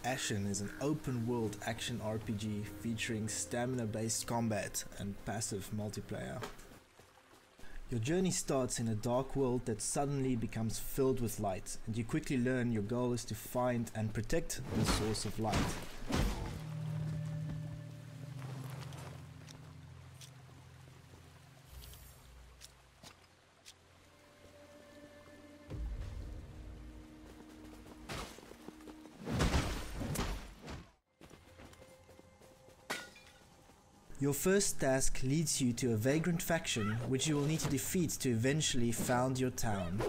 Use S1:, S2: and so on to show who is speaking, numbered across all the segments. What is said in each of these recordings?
S1: Ashen is an open-world action RPG featuring stamina-based combat and passive multiplayer. Your journey starts in a dark world that suddenly becomes filled with light, and you quickly learn your goal is to find and protect the source of light. Your first task leads you to a vagrant faction which you will need to defeat to eventually found your town.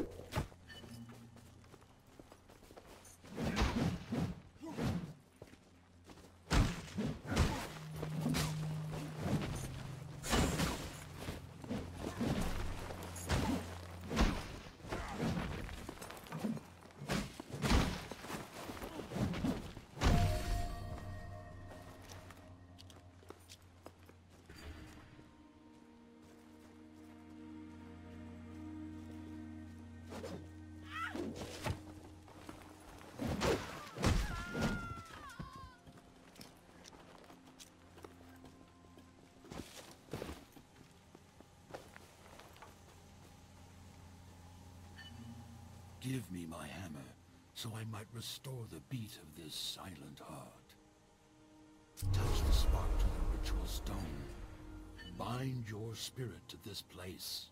S2: Give me my hammer, so I might restore the beat of this silent heart. Touch the spark to the ritual stone. Bind your spirit to this place.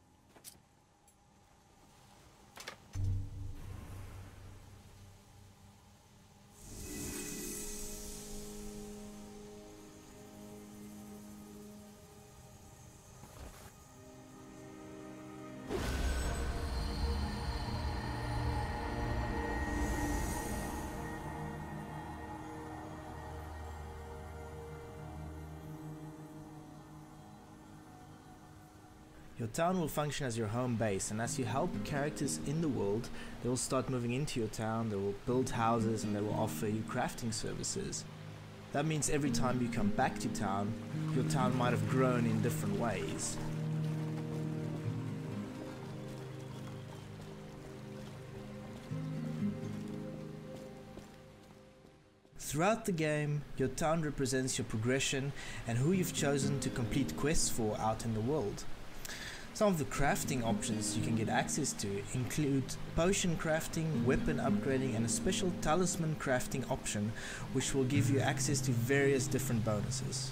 S1: Your town will function as your home base, and as you help characters in the world, they will start moving into your town, they will build houses, and they will offer you crafting services. That means every time you come back to town, your town might have grown in different ways. Throughout the game, your town represents your progression and who you've chosen to complete quests for out in the world. Some of the crafting options you can get access to include potion crafting, weapon upgrading, and a special talisman crafting option which will give you access to various different bonuses.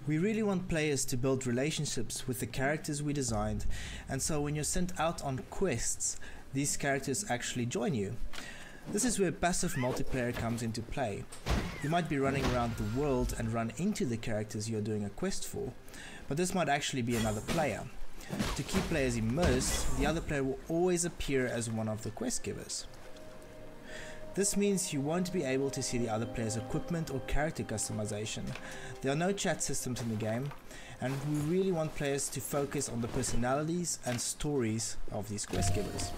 S1: We really want players to build relationships with the characters we designed, and so when you're sent out on quests, these characters actually join you. This is where passive multiplayer comes into play. You might be running around the world and run into the characters you're doing a quest for, but this might actually be another player. To keep players immersed, the other player will always appear as one of the quest givers. This means you won't be able to see the other player's equipment or character customization. There are no chat systems in the game, and we really want players to focus on the personalities and stories of these quest givers.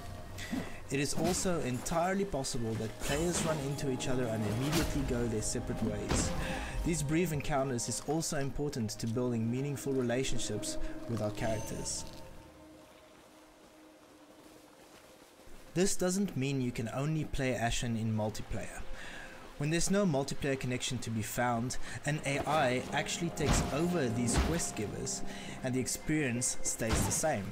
S1: It is also entirely possible that players run into each other and immediately go their separate ways. These brief encounters is also important to building meaningful relationships with our characters. This doesn't mean you can only play Ashen in multiplayer. When there's no multiplayer connection to be found, an AI actually takes over these quest givers and the experience stays the same.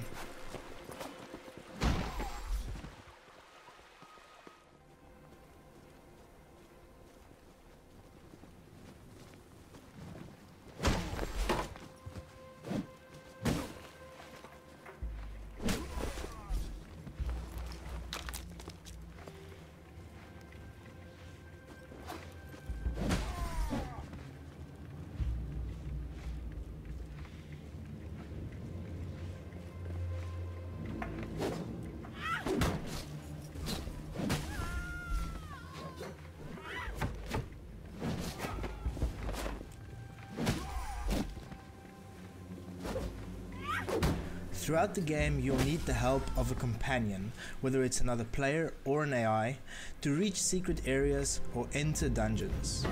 S1: Throughout the game, you'll need the help of a companion, whether it's another player or an AI, to reach secret areas or enter dungeons.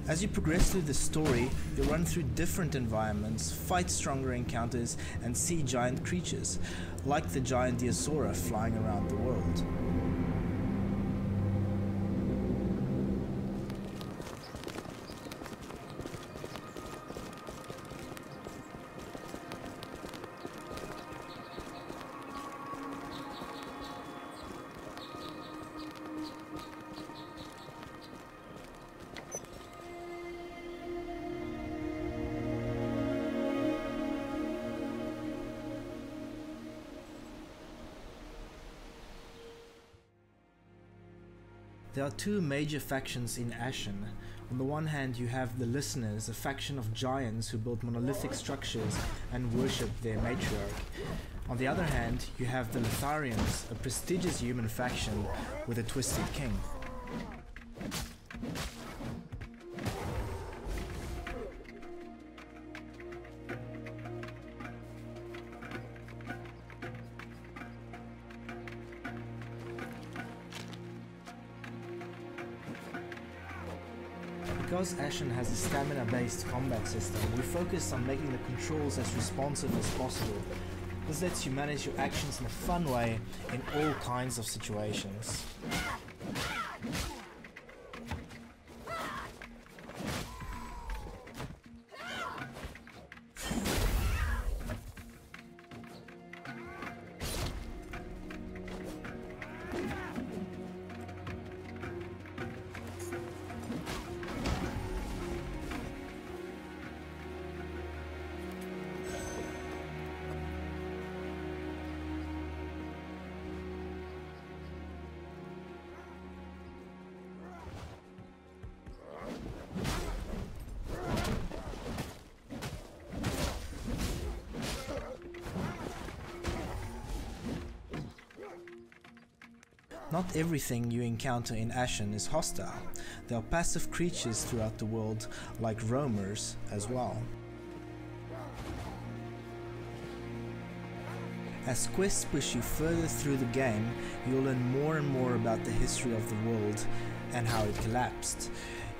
S1: As you progress through the story, you'll run through different environments, fight stronger encounters, and see giant creatures, like the giant Diasaura flying around the world. There are two major factions in Ashen. On the one hand, you have the Listeners, a faction of giants who built monolithic structures and worship their matriarch. On the other hand, you have the Litharians, a prestigious human faction with a twisted king. Because Ashen has a stamina-based combat system, we focus on making the controls as responsive as possible. This lets you manage your actions in a fun way in all kinds of situations. Not everything you encounter in Ashen is hostile. There are passive creatures throughout the world, like roamers as well. As quests push you further through the game, you'll learn more and more about the history of the world and how it collapsed.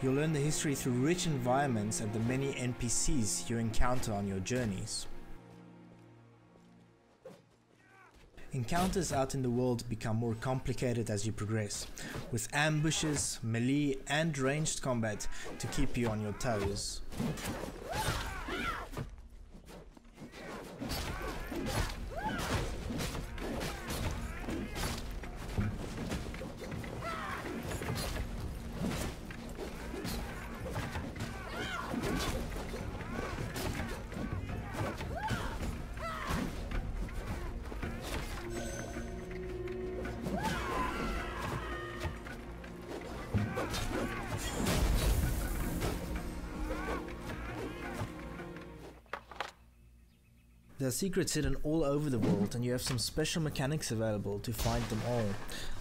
S1: You'll learn the history through rich environments and the many NPCs you encounter on your journeys. Encounters out in the world become more complicated as you progress, with ambushes, melee and ranged combat to keep you on your toes. There are secrets hidden all over the world, and you have some special mechanics available to find them all,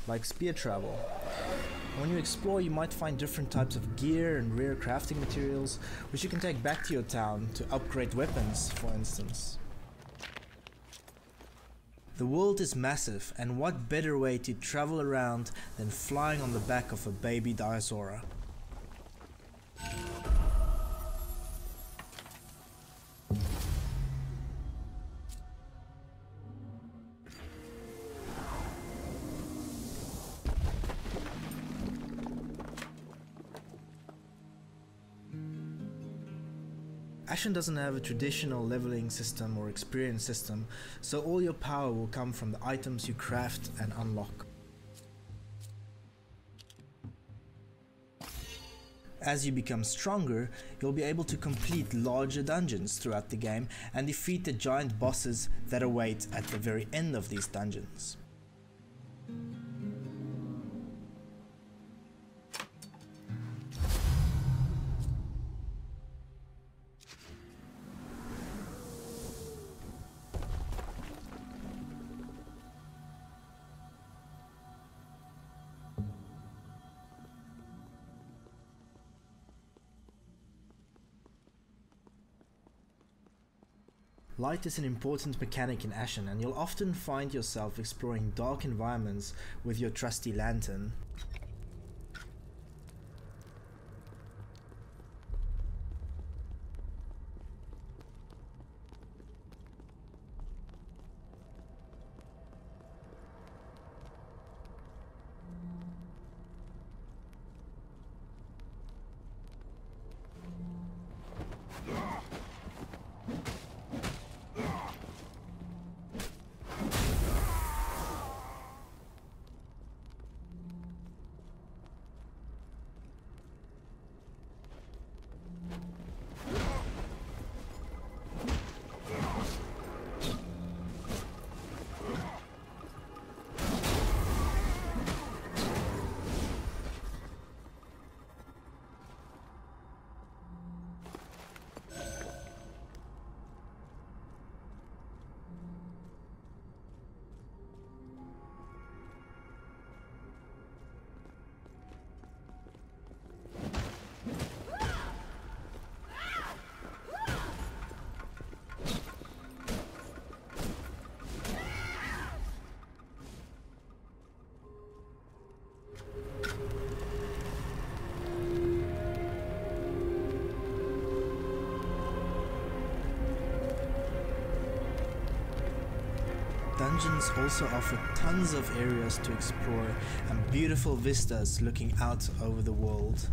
S1: like spear travel. When you explore, you might find different types of gear and rare crafting materials, which you can take back to your town to upgrade weapons, for instance. The world is massive, and what better way to travel around than flying on the back of a baby Diasaura? Ashen doesn't have a traditional leveling system or experience system, so all your power will come from the items you craft and unlock. As you become stronger, you'll be able to complete larger dungeons throughout the game and defeat the giant bosses that await at the very end of these dungeons. Light is an important mechanic in Ashen, and you'll often find yourself exploring dark environments with your trusty lantern. dungeons also offer tons of areas to explore and beautiful vistas looking out over the world.